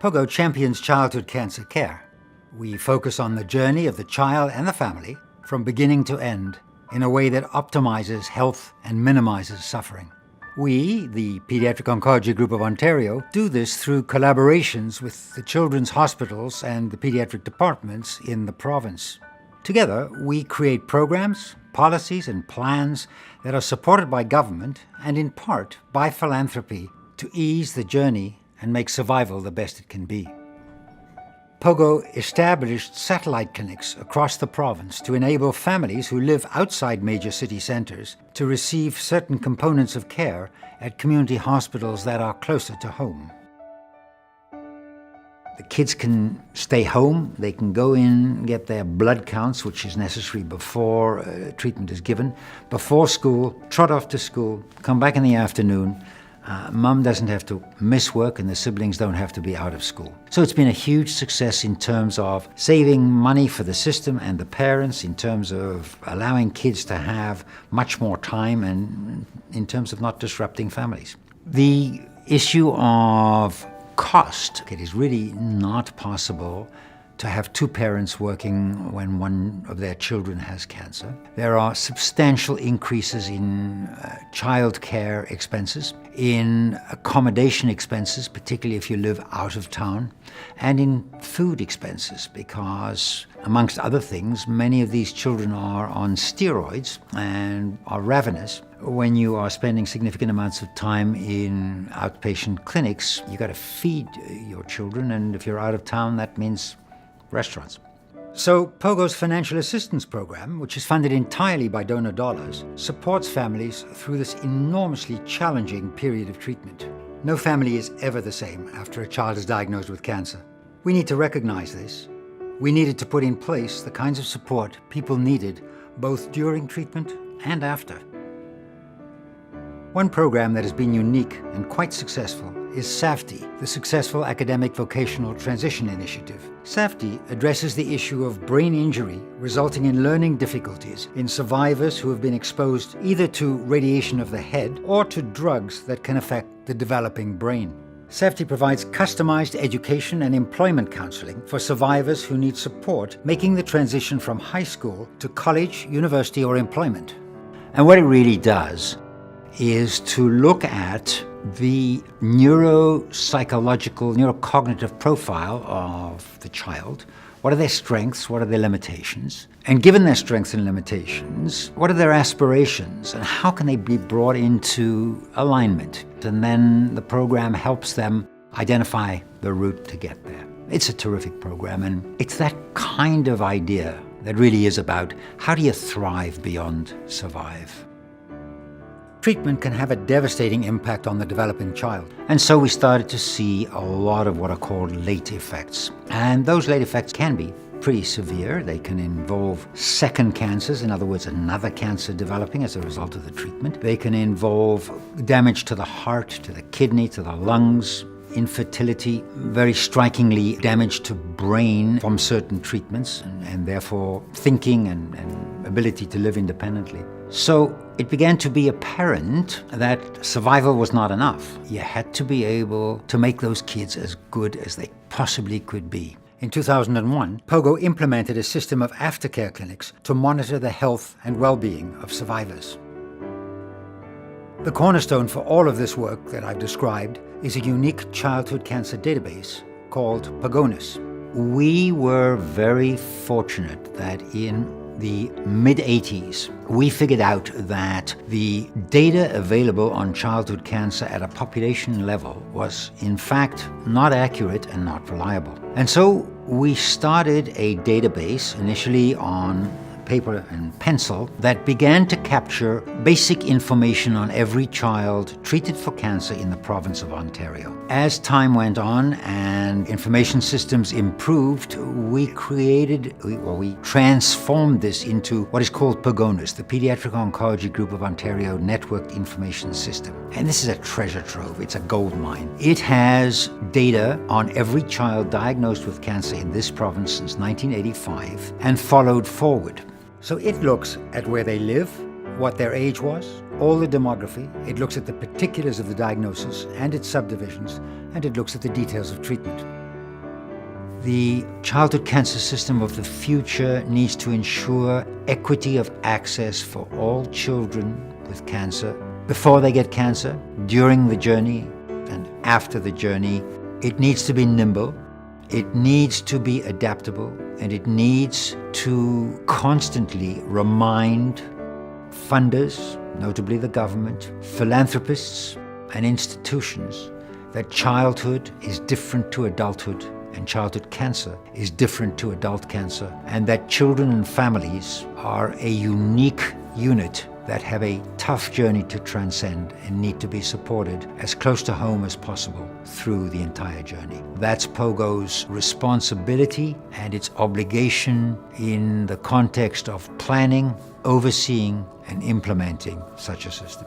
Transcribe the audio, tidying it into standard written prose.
Pogo champions childhood cancer care. We focus on the journey of the child and the family from beginning to end in a way that optimizes health and minimizes suffering. We, the Pediatric Oncology Group of Ontario, do this through collaborations with the children's hospitals and the pediatric departments in the province. Together, we create programs, policies, and plans that are supported by government and in part by philanthropy to ease the journey and make survival the best it can be. Pogo established satellite clinics across the province to enable families who live outside major city centres to receive certain components of care at community hospitals that are closer to home. The kids can stay home, they can go in, get their blood counts, which is necessary before treatment is given, before school, trot off to school, come back in the afternoon. Mum doesn't have to miss work and the siblings don't have to be out of school. So it's been a huge success in terms of saving money for the system and the parents, in terms of allowing kids to have much more time and in terms of not disrupting families. The issue of cost, it is really not possible to have two parents working when one of their children has cancer. There are substantial increases in childcare expenses, in accommodation expenses, particularly if you live out of town, and in food expenses because, amongst other things, many of these children are on steroids and are ravenous. When you are spending significant amounts of time in outpatient clinics, you got to feed your children, and if you're out of town, that means restaurants. So Pogo's financial assistance program, which is funded entirely by donor dollars, supports families through this enormously challenging period of treatment. No family is ever the same after a child is diagnosed with cancer. We need to recognize this. We needed to put in place the kinds of support people needed both during treatment and after. One program that has been unique and quite successful is SAFTI, the Successful Academic Vocational Transition Initiative. SAFTI addresses the issue of brain injury resulting in learning difficulties in survivors who have been exposed either to radiation of the head or to drugs that can affect the developing brain. SAFTI provides customized education and employment counseling for survivors who need support making the transition from high school to college, university, or employment. And what it really does is to look at the neuropsychological, neurocognitive profile of the child. What are their strengths? What are their limitations? And given their strengths and limitations, what are their aspirations? And how can they be brought into alignment? And then the program helps them identify the route to get there. It's a terrific program, and it's that kind of idea that really is about how do you thrive beyond survive. Treatment can have a devastating impact on the developing child. And so we started to see a lot of what are called late effects. And those late effects can be pretty severe. They can involve second cancers, in other words, another cancer developing as a result of the treatment. They can involve damage to the heart, to the kidney, to the lungs, infertility, very strikingly damage to brain from certain treatments, and therefore thinking and ability to live independently. So it began to be apparent that survival was not enough. You had to be able to make those kids as good as they possibly could be. In 2001, Pogo implemented a system of aftercare clinics to monitor the health and well-being of survivors. The cornerstone for all of this work that I've described is a unique childhood cancer database called Pogonus. We were very fortunate that in the mid-80s, we figured out that the data available on childhood cancer at a population level was, in fact, not accurate and not reliable. And so we started a database initially on paper and pencil that began to capture basic information on every child treated for cancer in the province of Ontario. As time went on and information systems improved, we transformed this into what is called Pogonus, the Pediatric Oncology Group of Ontario Networked Information System. And this is a treasure trove. It's a gold mine. It has data on every child diagnosed with cancer in this province since 1985 and followed forward. So it looks at where they live, what their age was, all the demography. It looks at the particulars of the diagnosis and its subdivisions, and it looks at the details of treatment. The childhood cancer system of the future needs to ensure equity of access for all children with cancer before they get cancer, during the journey, and after the journey. It needs to be nimble, it needs to be adaptable, and it needs to constantly remind funders, notably the government, philanthropists, and institutions that childhood is different to adulthood, and childhood cancer is different to adult cancer, and that children and families are a unique unit that have a tough journey to transcend and need to be supported as close to home as possible through the entire journey. That's Pogo's responsibility and its obligation in the context of planning, overseeing, and implementing such a system.